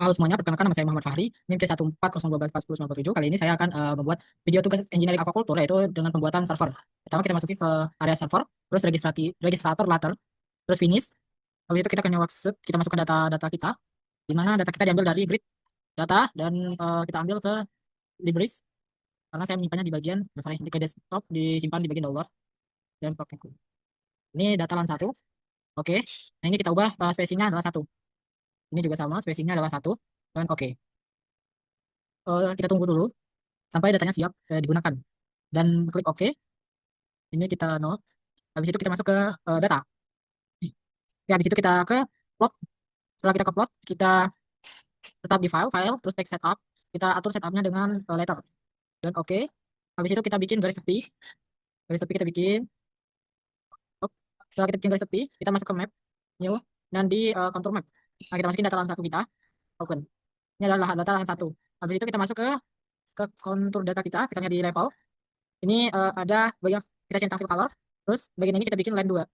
Halo semuanya, perkenalkan nama saya Muhammad Fahri, NIM C1401241097. Kali ini saya akan membuat video tugas engineering aquaculture, yaitu dengan pembuatan server. Pertama kita masukin ke area server, terus registrator later, terus finish. Habis itu kita ke new worksheet, kita masukkan data-data kita, di mana data kita diambil dari grid data dan kita ambil ke Libris, karena saya menyimpannya di bagian, sorry, di ke desktop, disimpan di bagian download dan pakai. Ini data LAN 1. Oke. Nah ini kita ubah spacingnya adalah 1. Ini juga sama, spacingnya adalah 1 dan oke. Kita tunggu dulu sampai datanya siap digunakan dan klik OK. Ini kita note. Habis itu kita masuk ke data. Ya, habis itu kita ke plot. Setelah kita ke plot, kita tetap di file, terus text setup. Kita atur setupnya dengan letter dan OK. Habis itu kita bikin garis tepi. Garis tepi kita bikin. Oh, setelah kita bikin garis tepi, kita masuk ke map, new, dan di contour map. Nah, kita masukin data LAN 1 kita, open. Ini adalah data LAN 1. Habis itu kita masuk ke kontur data kita di level. Ini ada bagian kita centang fill color. Terus bagian ini kita bikin line 2.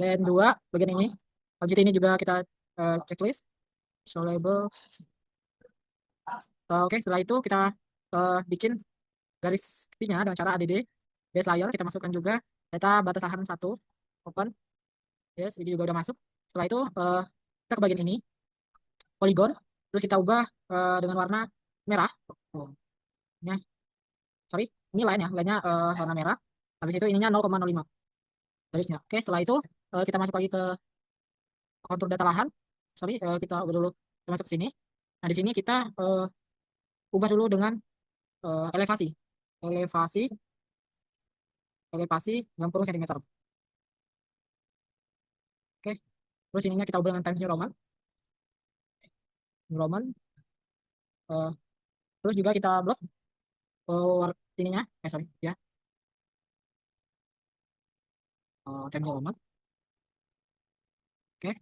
Line 2 bagian ini. Habis itu ini juga kita checklist. Show label. Oke, setelah itu kita bikin garis tepinya dengan cara add base layer. Kita masukkan juga data batas lahan 1 open. Yes, ini juga udah masuk. Setelah itu kita ke bagian ini polygon. Terus kita ubah dengan warna merah. Oh, ini, sorry, ini line ya, line-nya warna merah. Habis itu ininya 0,05 garisnya. Oke, setelah itu kita masuk lagi ke kontur data lahan. Sorry, kita ubah dulu. Kita masuk ke sini. Nah, di sini kita ubah dulu dengan elevasi. Elevasi, elevasi 60 cm. Oke. Terus ininya kita ubah dengan Times New Roman. New Roman. Eh, terus juga kita blok ininya. Sorry, ya. Times New Roman. Oke.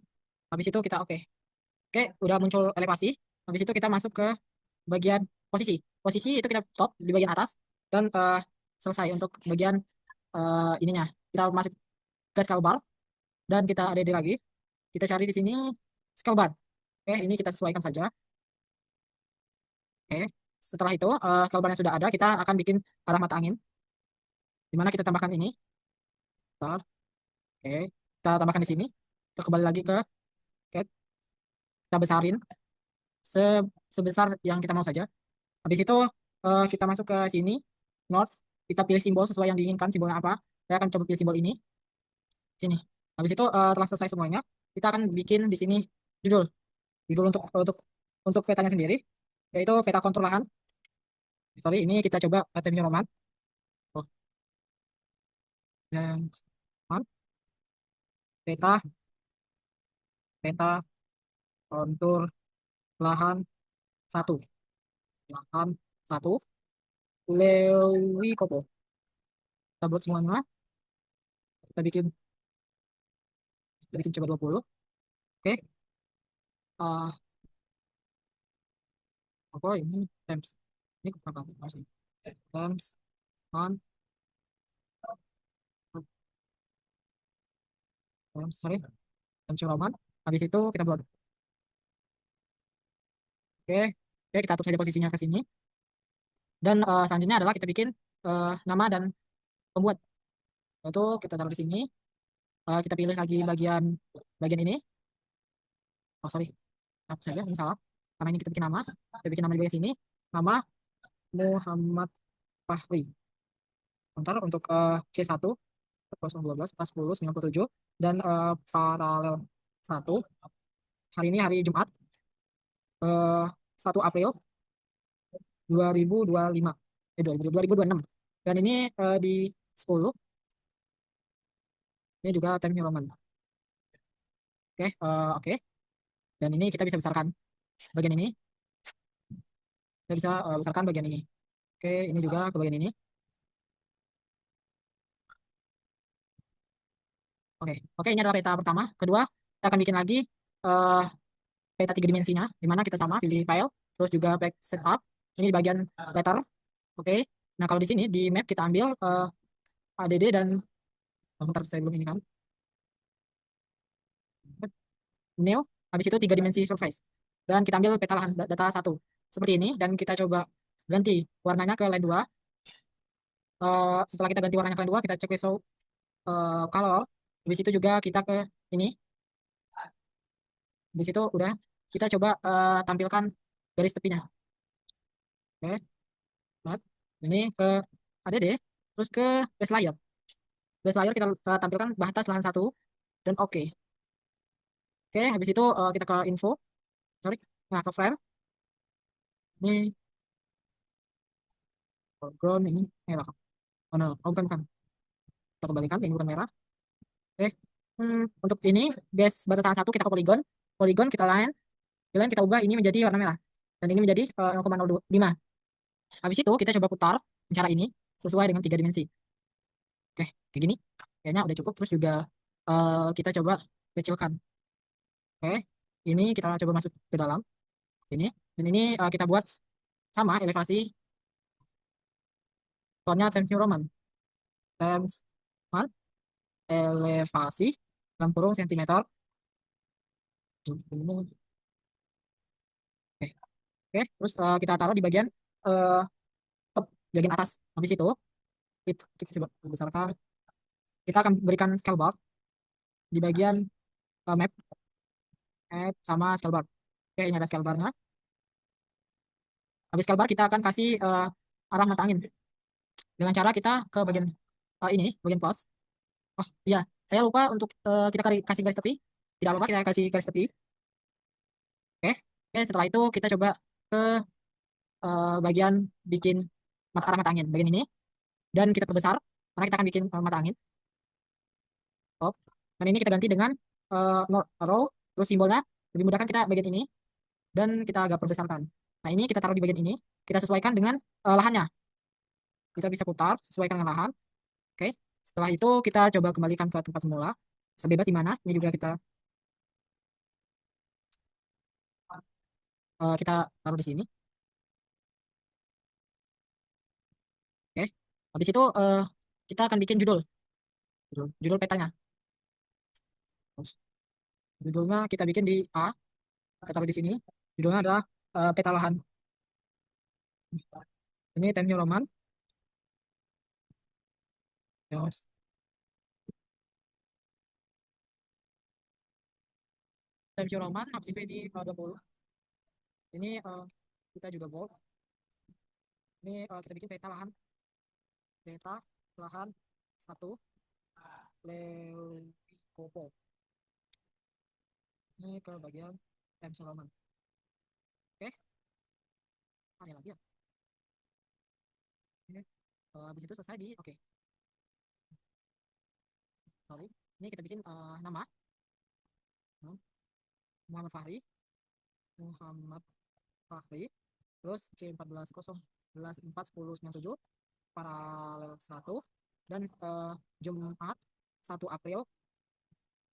Habis itu kita oke. Oke, udah muncul elevasi. Habis itu kita masuk ke bagian posisi. Posisi itu kita top di bagian atas dan selesai untuk bagian ininya. Kita masuk ke scale bar dan kita add lagi. Kita cari di sini scale bar. Oke, ini kita sesuaikan saja. Oke, setelah itu scale bar yang sudah ada, kita akan bikin arah mata angin. Di mana kita tambahkan ini. Bentar. Oke, kita tambahkan di sini. Kita kembali lagi ke oke, kita besarin sebesar yang kita mau saja. Habis itu kita masuk ke sini, North. Kita pilih simbol sesuai yang diinginkan, simbolnya apa. Saya akan coba pilih simbol ini. Sini. Habis itu setelah selesai semuanya, kita akan bikin di sini judul. Judul untuk petanya sendiri, yaitu peta kontur lahan. Sorry, ini kita coba temnya Roman. Oh, yang Roman. Peta, peta kontur lahan 1. Lahan 1. Lewi Kopo. Kita buat semuanya. Kita bikin coba 20. Oke. Uh, apa ini? Times. Ini apa? Times on. Sorry. Times Roman. Habis itu kita buat. Oke. Oke, kita atur saja posisinya ke sini. Dan selanjutnya adalah kita bikin nama dan pembuat. Yaitu kita taruh di sini. Kita pilih lagi bagian bagian ini. Oh sorry, apa saja ini salah. Karena ini kita bikin nama. Kita bikin nama di bagian sini. Nama Muhammad Fahri. Bentar untuk C1 012 40 97 dan paralel 1. Hari ini hari Jumat 1 April 2025. 2026. Dan ini di 10. Ini juga time New Roman. Oke, oke. Dan ini kita bisa besarkan bagian ini. Kita bisa besarkan bagian ini. Oke, ini juga ke bagian ini. Oke, oke, ini adalah peta pertama. Kedua, kita akan bikin lagi eh, peta 3 dimensinya, di mana kita sama pilih file, terus juga back setup. Ini di bagian letter. Oke. Nah, kalau di sini di map kita ambil ADD dan bentar saya belum ini kan. New, habis itu 3 dimensi surface. dan kita ambil peta lahan data satu seperti ini dan kita coba ganti warnanya ke line 2. Setelah kita ganti warnanya ke line 2, kita cek show color. Habis itu juga kita ke ini. Habis itu udah kita coba tampilkan garis tepinya. Oke, lihat. Ini ke ADD, terus ke base layer. Base layer kita tampilkan batas lahan satu dan oke. Oke, habis itu kita ke info, sorry, nah ke frame. Ini background ini merah. Oh no, oh, bukan. Kita kembalikan, ini bukan merah. Oke, untuk ini base batas lahan satu kita ke polygon. Polygon kita line, di line kita ubah ini menjadi warna merah. Dan ini menjadi 0,05. Habis itu kita coba putar cara ini sesuai dengan tiga dimensi. Oke, kayak gini. Kayaknya udah cukup. Terus juga kita coba kecilkan. Oke, ini kita coba masuk ke dalam sini. Dan ini kita buat sama elevasi tonnya Times New Roman. Times Roman, elevasi dalam kurung sentimeter. Oke, oke. Terus kita taruh di bagian eh, top, bagian atas. Habis itu kita coba besarkan. Kita akan berikan scale bar di bagian map, sama scale bar. Oke, ini ada scale barnya. Habis scale bar kita akan kasih arah mata angin dengan cara kita ke bagian ini, bagian plus. Oh iya, saya lupa untuk kita kasih garis tepi. Tidak apa-apa, kita kasih garis tepi. Oke, oke. Setelah itu kita coba ke bagian bikin arah mata angin, bagian ini, dan kita perbesar karena kita akan bikin mata angin. Oh, dan ini kita ganti dengan north arrow, terus simbolnya lebih mudahkan kita bagian ini dan kita agak perbesarkan. Nah ini kita taruh di bagian ini, kita sesuaikan dengan lahannya. Kita bisa putar sesuaikan dengan lahan. Oke, setelah itu kita coba kembalikan ke tempat semula, sebebas di mana. Ini juga kita taruh di sini. Oke, habis itu kita akan bikin judul petanya. Terus, judulnya kita bikin di A, kita taruh di sini. Judulnya adalah peta lahan. Ini Times New Roman. Terus, Times New Roman, habis itu di 20. Ini kita juga bold. Ini kita bikin peta lahan satu Leukopo. Ini ke bagian Times New Roman. Oke, ada lagi ya. Ini habis itu selesai di oke. Sorry. Ini kita bikin nama Muhammad Fahri. Muhammad Fahri. Terus C14 011 4 10 97 paralel 1 dan Jumat 1 April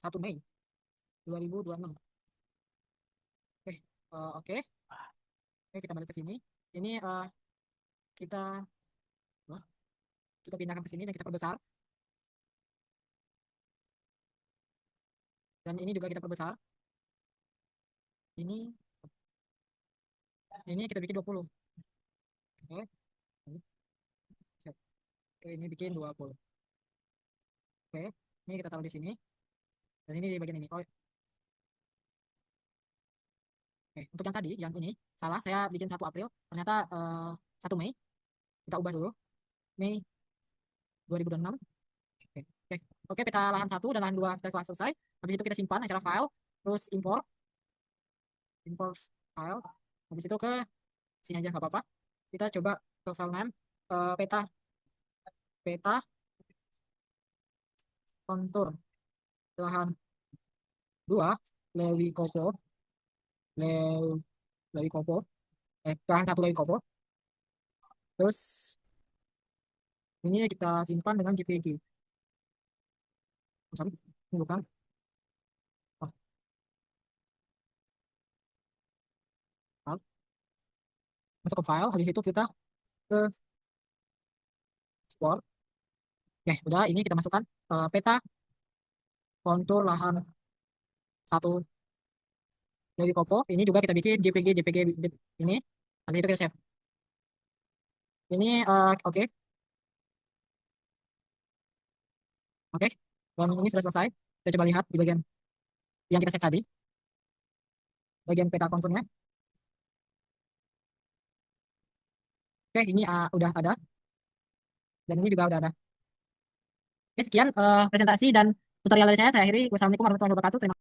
1 Mei 2026. Oke, oke. Oke, kita balik ke sini. Ini kita wah, kita pindahkan ke sini dan kita perbesar. Dan ini juga kita perbesar. Ini kita bikin 20. Oke. Siap. Oke, ini bikin 20. Oke, ini kita taruh di sini. Dan ini di bagian ini. Oh, oke. Untuk yang tadi, yang ini salah. Saya bikin 1 April. Ternyata 1 Mei. Kita ubah dulu. Mei 2026. Oke, oke. Oke, peta lahan satu dan lahan dua kita telah selesai. Habis itu kita simpan acara file, terus import file. Habis itu ke sini aja nggak apa-apa. Kita coba ke file name peta peta kontur lahan dua Lewi Kopo Lewi Lewi Kopo lahan satu Lewi Kopo. Terus ini kita simpan dengan JPG. Oh, sorry, ini bukan. Oh, file. Masuk ke file. Habis itu kita ke export. Oke, udah ini kita masukkan peta kontur lahan satu Dari Kopo, ini juga kita bikin JPG ini. Habis itu kita save. Ini oke, oke. Dan ini sudah selesai. Kita coba lihat di bagian yang kita save tadi, bagian peta konturnya. Oke, ini udah ada dan ini juga udah ada. Oke, sekian presentasi dan tutorial dari saya. Saya akhiri. Wassalamualaikum warahmatullahi wabarakatuh. Terima